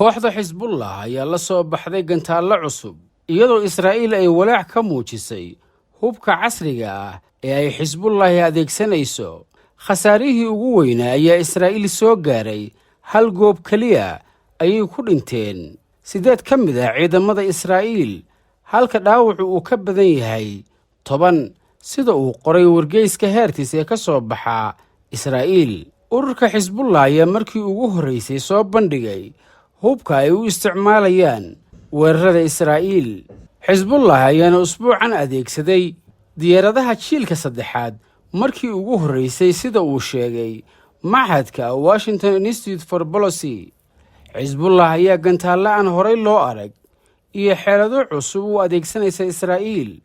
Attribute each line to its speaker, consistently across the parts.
Speaker 1: kooxda Xisbullah ayaa la soo baxday gantaalo cusub iyadoo Israa'iil ay walaac ka muujisay hubka casriga ah ee ay Xisbullah adeegsanayso. khasaarihii ugu weynaa ayaa Israa'iil soo gaaray hal goob kaliya ayay ku dhinteen 8 ka mid ah ciidamada Israa'iil halka dhaawacu uu ka badan yahay 10 sida uu qoray wargeyska Haaretz ee ka soo baxa Israa'iil. ururka Xisbullah ayaa markii ugu horeysay soo bandhigay hubka ay u isticmaalayaan weerarada Israa'iil. Xisbullah ayaana usbuucan adeegsaday diyaaradaha jiilka saddexaad markii ugu horeysay sida uu sheegay Machadka Washington Institute for Policy. Xisbullah ayaa gantaalo aan horey loo arag iyo xeelado cusub u adeegsanaysa Israa'iil,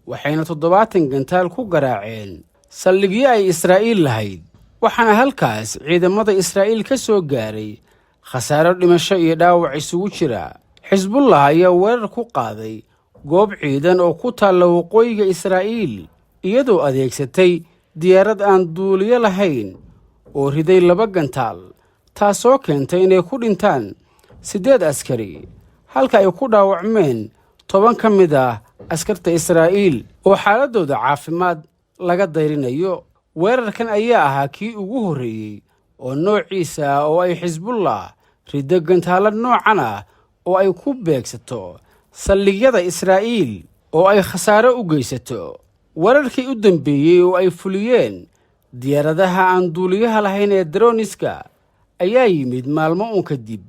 Speaker 1: waxayna 70 gantaal ku garaaceen saldhigyo ay Israa'iil lahayd, waxaana halkaas ciidamada Israa'iil ka soo gaaray khasaaro dhimasho iyo dhaawac isugu jira. Xisbullah ayaa weerar ku qaaday goob ciidan oo ku taalla waqooyiga Israa'iil iyadoo adeegsatay diyaarad aan duuliyo lahayn oo riday 2 gantaal, taasoo keentay inay ku dhintaan 8 askari halka ay ku dhaawacmeen 10 ka mid ah askarta Israa'iil oo xaaladooda caafimaad laga dayrinayo. weerarkan ayaa ahaa kii ugu horreeyey oo noociisa ah oo ay Xisbullah riddo gantaalo noocan ah oo ay ku beegsato saldhigyada Israa'iil oo ay khasaaro u geysato. weerarkii u dambeeyey oo ay fuliyeen diyaaradaha aan duuliyaha lahayn ee droniska ayaa yimid maalmo kadib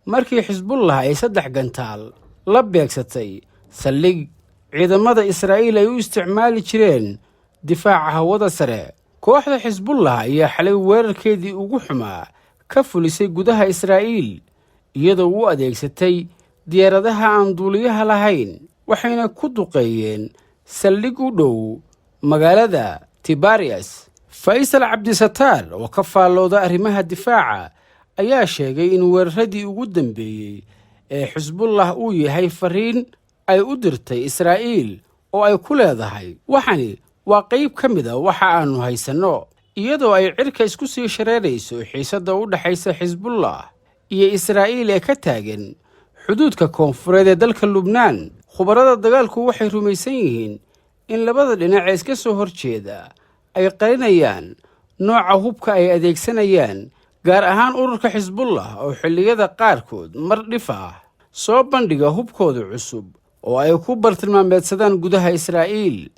Speaker 1: markii Xisbullah ay 3 gantaal la beegsatay saldhig ciidamada Israa'iil ay u isticmaali jireen difaaca hawada sare. kooxda Xisbullah ayaa xalay weerarkeedii ugu xumaa ka fulisay gudaha Israa'iil iyadoo u adeegsatay diyaaradaha aan duuliyaha lahayn, waxayna ku duqeeyeen saldhig u dhow magaalada Tiberias. Faysal Cabdisataar oo ka faallooda arrimaha difaaca ayaa sheegay in weeraradii ugu dambeeyey ee Xisbullah uu yahay fariin ay u dirtay Israa'iil oo ay ku leedahay waxani waa qayb ka mid ah waxa aanu haysanno, iyadoo ay cirka isku sii shareerayso xiisadda u dhaxaysa Xisbullah iyo Israa'iil ee ka taagan xuduudka koonfureed ee dalka Lubnaan. khubarada dagaalku waxay rumaysan yihiin in labada dhinac ee iska soo horjeeda ay qarinayaan nooca hubka ay adeegsanayaan, gaar ahaan ururka Xisbullah oo xilliyada qaarkood mar dhif ah soo bandhiga hubkooda cusub oo ay ku bartilmaameedsadaan gudaha Israa'iil.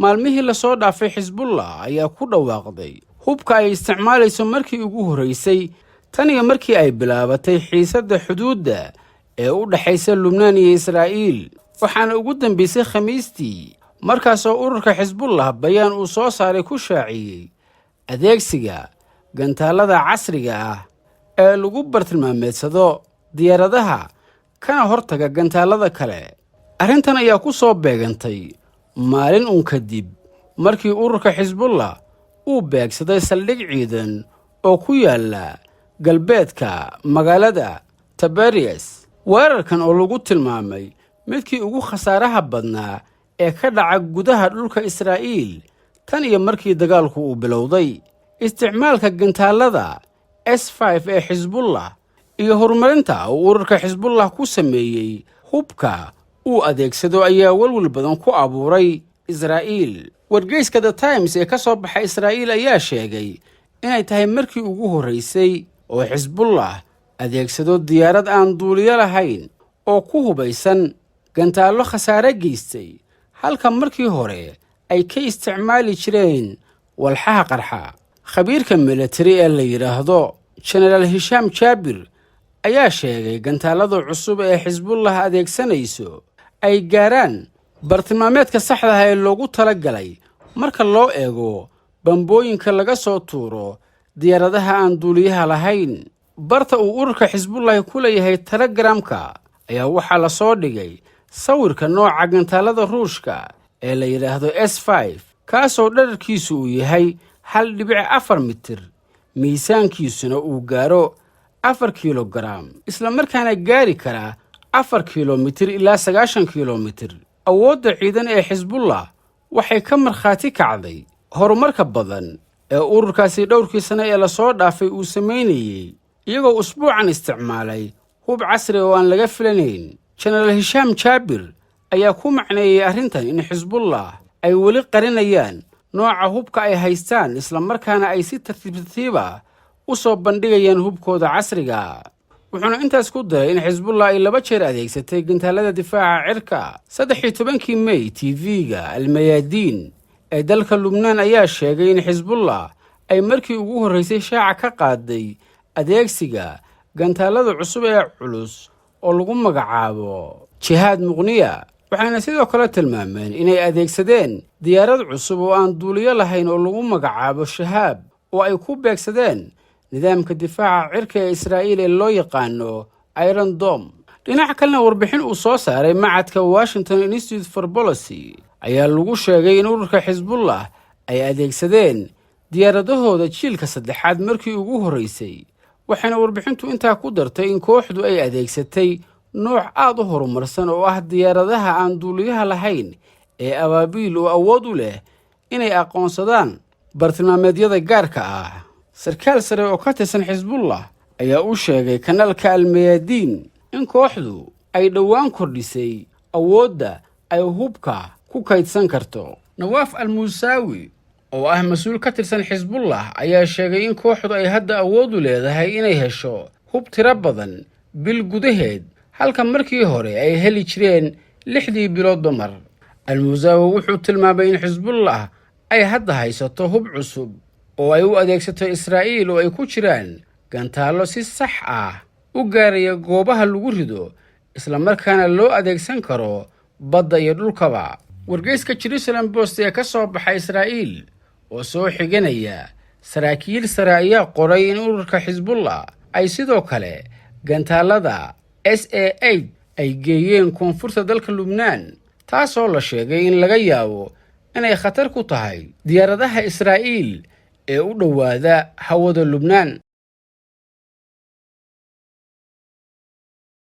Speaker 1: maalmihii la soo dhaafay Xisbullah ayaa ku dhawaaqday hubka ay isticmaalayso markii ugu horeysay tan iyo markii ay bilaabatay xiisadda xuduudda ee u dhaxaysa Lubnaan iyo Israa'iil, waxaana ugu dambeysay Khamiistii markaasoo ururka Xisbullah bayaan uu soo saaray ku shaaciyey adeegsiga gantaalada casriga ah ee lagu bartilmaameedsado diyaaradaha kana hortaga gantaalada kale. arrintan ayaa ku soo beegantay maalin kadib markii ururka Xisbullah uu beegsaday saldhig ciidan oo ku yaala galbeedka magaalada Tiberias. weerarkan oo lagu tilmaamay midkii ugu khasaaraha badnaa ee ka dhaca gudaha dhulka Israa'iil tan iyo markii dagaalku uu bilowday. isticmaalka gantaalada S5 ee Xisbullah iyo horumarinta uu ururka Xisbullah ku sameeyey hubka uu adeegsado ayaa walwal badan ku abuuray Israa'iil. wargeyska The Times ee ka soo baxay Israa'iil ayaa sheegay inay tahay markii ugu horeysay oo Xisbullah adeegsado diyaarad aan duuliyo lahayn oo ku hubaysan gantaalo khasaare geystay, halka markii hore ay ka isticmaali jireen walxaha qarxa. khabiirka military ee la yiraahdo General Hisham Jabir ayaa sheegay gantaalada cusub ee Xisbullah adeegsanayso ay gaaraan bartilmaameedka saxda ah ee loogu talagalay marka loo eego bambooyinka laga soo tuuro diyaaradaha aan duuliyaha lahayn. barta uu ururka Xisbullah ku leeyahay Telegramka ayaa waxaa la soo dhigay sawirka nooca gantaalada Ruushka ee la yiraahdo S5, kaasoo dhererkiisu uu yahay 1.4 mitir, miisaankiisuna uu gaaro 4 kilogram, isla markaana gaari kara 4 kilomitir ilaa 90 kilomitir. awoodda ciidan ee Xisbullah waxay ka markhaati kacday horumarka badan ee ururkaasi dhowrkii sano ee la soo dhaafay uu sameynayay, iyagoo usbuucan isticmaalay hub casri oo aan laga filanayn. jenaraal hishaam jaabir ayaa ku macneeyey arrintan in xisbullah ay weli qarinayaan nooca hubka ay haystaan, islamarkaana ay si tartiiba u soo bandhigayaan hubkooda casriga. wuxuuna intaas ku daray in xisbullah ay 2 jeer adeegsatay gantaalada difaaca cirka. 13 May TV-ga Almayaadiin ee dalka Lubnaan ayaa sheegay in xisbullah ay markii ugu horreysay shaaca ka qaaday adeegsiga gantaalada cusub ee culus oo lagu magacaabo jihaad muqniya. waxayna sidoo kale tilmaameen inay adeegsadeen diyaarad cusub oo aan duuliyo lahayn oo lagu magacaabo shahaab, oo ay ku beegsadeen nidaamka difaaca cirka ee Israa'iil ee loo yaqaano Iron Dome. dhinaca kalena warbixin uu soo saaray macadka Washington Institute for Policy ayaa lagu sheegay in ururka xisbullah ay adeegsadeen diyaaradahooda jiilka 3aad markii ugu horreysay. waxayna warbixintu intaa ku dartay in kooxdu ay adeegsatay nooc aad u horumarsan oo ah diyaaradaha aan duuliyaha lahayn ee abaabiil oo awood u leh inay aqoonsadaan bartilmaameedyada gaarka ah. sarkaal sare oo ka tirsan xisbullah ayaa u sheegay kanaalka Almayaadiin in kooxdu ay dhowaan kordhisay awoodda ay hubka ku kaydsan karto. nawaaf al-Muusaawi oo ah mas'uul ka tirsan xisbullah ayaa sheegay in kooxdu ay hadda awood u leedahay inay hesho hub tiro badan bil gudaheed, halka markii hore ay heli jireen 6 biloodba mar. al-Muusaawi wuxuu tilmaamay in xisbullah ay hadda haysato hub cusub oo ay u adeegsato Israa'iil oo ay ku jiraan gantaalo si sax ah u gaaraya goobaha lagu rido, isla markaana loo adeegsan karo badda iyo dhulkaba. wargeyska Jerusalem Post ee ka soo baxay Israa'iil oo soo xiganaya saraakiil sare ayaa qoray in ururka xisbullah ay sidoo kale gantaalada SA-8 ay geeyeen koonfurta dalka Lubnaan, taasoo la sheegay in laga yaabo inay khatar ku tahay diyaaradaha Israa'iil ee u dhowaada hawada Lubnaan.